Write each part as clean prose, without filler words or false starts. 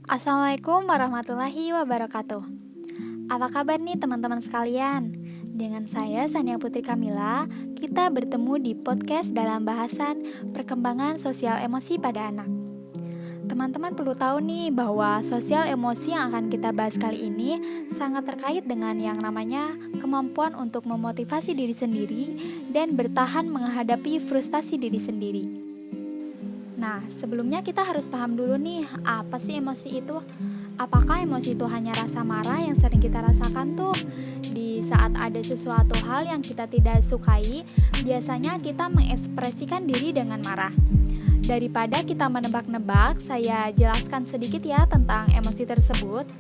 Assalamualaikum warahmatullahi wabarakatuh. Apa kabar nih teman-teman sekalian? Dengan saya Sania Putri Kamila, kita bertemu di podcast dalam bahasan perkembangan sosial emosi pada anak. Teman-teman perlu tahu nih bahwa sosial emosi yang akan kita bahas kali ini sangat terkait dengan yang namanya kemampuan untuk memotivasi diri sendiri dan bertahan menghadapi frustasi diri sendiri. Nah, sebelumnya kita harus paham dulu nih, apa sih emosi itu? Apakah emosi itu hanya rasa marah yang sering kita rasakan tuh? Di saat ada sesuatu hal yang kita tidak sukai, biasanya kita mengekspresikan diri dengan marah. Daripada kita menebak-nebak, saya jelaskan sedikit ya tentang emosi tersebut.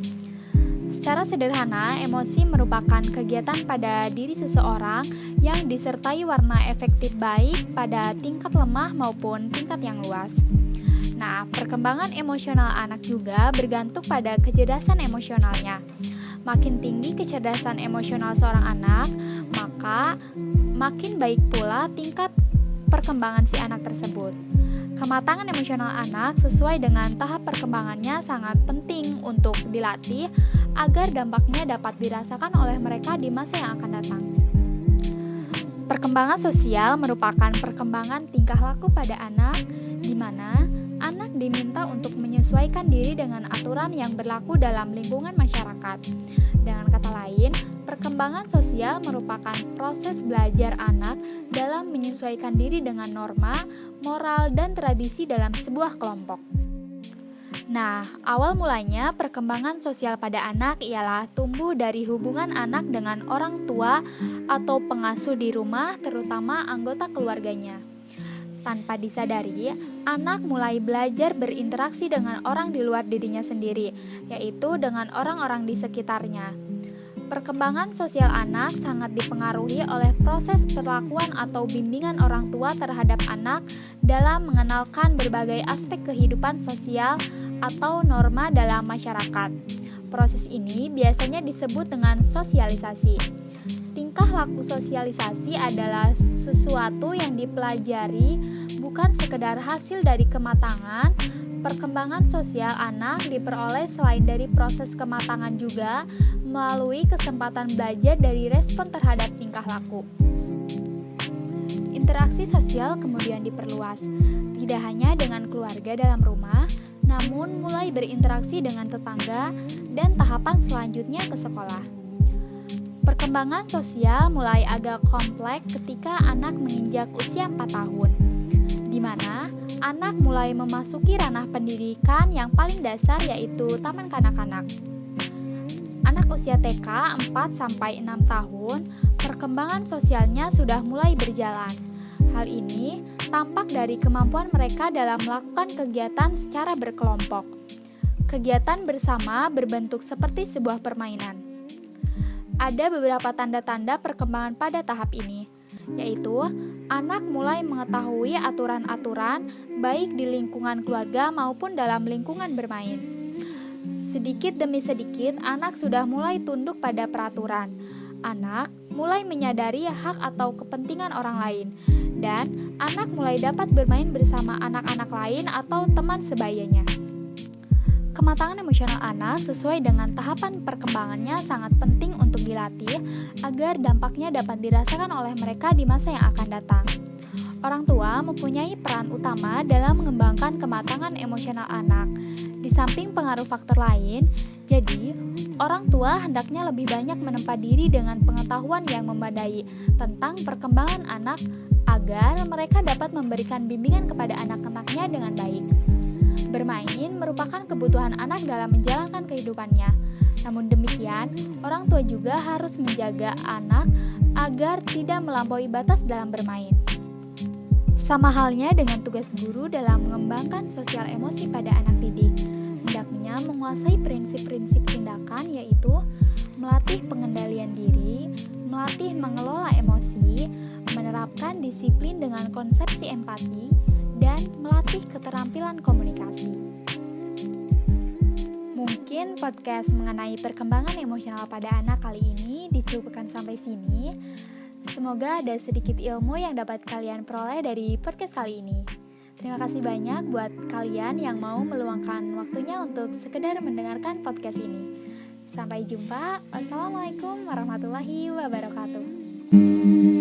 Secara sederhana, emosi merupakan kegiatan pada diri seseorang yang disertai warna efektif baik pada tingkat lemah maupun tingkat yang luas. Nah, perkembangan emosional anak juga bergantung pada kecerdasan emosionalnya. Makin tinggi kecerdasan emosional seorang anak, maka makin baik pula tingkat perkembangan si anak tersebut. Kematangan emosional anak sesuai dengan tahap perkembangannya sangat penting untuk dilatih agar dampaknya dapat dirasakan oleh mereka di masa yang akan datang. Perkembangan sosial merupakan perkembangan tingkah laku pada anak, di mana anak diminta untuk menyesuaikan diri dengan aturan yang berlaku dalam lingkungan masyarakat. Dengan kata lain, perkembangan sosial merupakan proses belajar anak dalam menyesuaikan diri dengan norma, moral, dan tradisi dalam sebuah kelompok. Nah, awal mulanya perkembangan sosial pada anak ialah tumbuh dari hubungan anak dengan orang tua atau pengasuh di rumah, terutama anggota keluarganya. Tanpa disadari, anak mulai belajar berinteraksi dengan orang di luar dirinya sendiri, yaitu dengan orang-orang di sekitarnya. Perkembangan sosial anak sangat dipengaruhi oleh proses perlakuan atau bimbingan orang tua terhadap anak dalam mengenalkan berbagai aspek kehidupan sosial atau norma dalam masyarakat. Proses ini biasanya disebut dengan sosialisasi. Tingkah laku sosialisasi adalah sesuatu yang dipelajari, bukan sekedar hasil dari kematangan. Perkembangan sosial anak diperoleh selain dari proses kematangan juga melalui kesempatan belajar dari respon terhadap tingkah laku. Interaksi sosial kemudian diperluas, tidak hanya dengan keluarga dalam rumah, namun mulai berinteraksi dengan tetangga dan tahapan selanjutnya ke sekolah. Perkembangan sosial mulai agak kompleks ketika anak menginjak usia 4 tahun, di mana anak mulai memasuki ranah pendidikan yang paling dasar, yaitu taman kanak-kanak. Anak usia TK 4-6 tahun, perkembangan sosialnya sudah mulai berjalan. Hal ini tampak dari kemampuan mereka dalam melakukan kegiatan secara berkelompok. Kegiatan bersama berbentuk seperti sebuah permainan. Ada beberapa tanda-tanda perkembangan pada tahap ini, yaitu anak mulai mengetahui aturan-aturan baik di lingkungan keluarga maupun dalam lingkungan bermain. Sedikit demi sedikit, anak sudah mulai tunduk pada peraturan. Anak mulai menyadari hak atau kepentingan orang lain, dan anak mulai dapat bermain bersama anak-anak lain atau teman sebayanya. Kematangan emosional anak sesuai dengan tahapan perkembangannya sangat penting untuk dilatih agar dampaknya dapat dirasakan oleh mereka di masa yang akan datang. Orang tua mempunyai peran utama dalam mengembangkan kematangan emosional anak. Di samping pengaruh faktor lain, jadi orang tua hendaknya lebih banyak menempa diri dengan pengetahuan yang memadai tentang perkembangan anak agar mereka dapat memberikan bimbingan kepada anak-anaknya dengan baik. Bermain merupakan kebutuhan anak dalam menjalankan kehidupannya. Namun demikian, orang tua juga harus menjaga anak agar tidak melampaui batas dalam bermain. Sama halnya dengan tugas guru dalam mengembangkan sosial emosi pada anak didik. Hendaknya menguasai prinsip-prinsip tindakan, yaitu melatih pengendalian diri, melatih mengelola emosi, menerapkan disiplin dengan konsepsi empati, dan melatih keterampilan komunikasi. Mungkin podcast mengenai perkembangan emosional pada anak kali ini dicukupkan sampai sini. Semoga ada sedikit ilmu yang dapat kalian peroleh dari podcast kali ini. Terima kasih banyak buat kalian yang mau meluangkan waktunya untuk sekedar mendengarkan podcast ini. Sampai jumpa. Wassalamualaikum warahmatullahi wabarakatuh.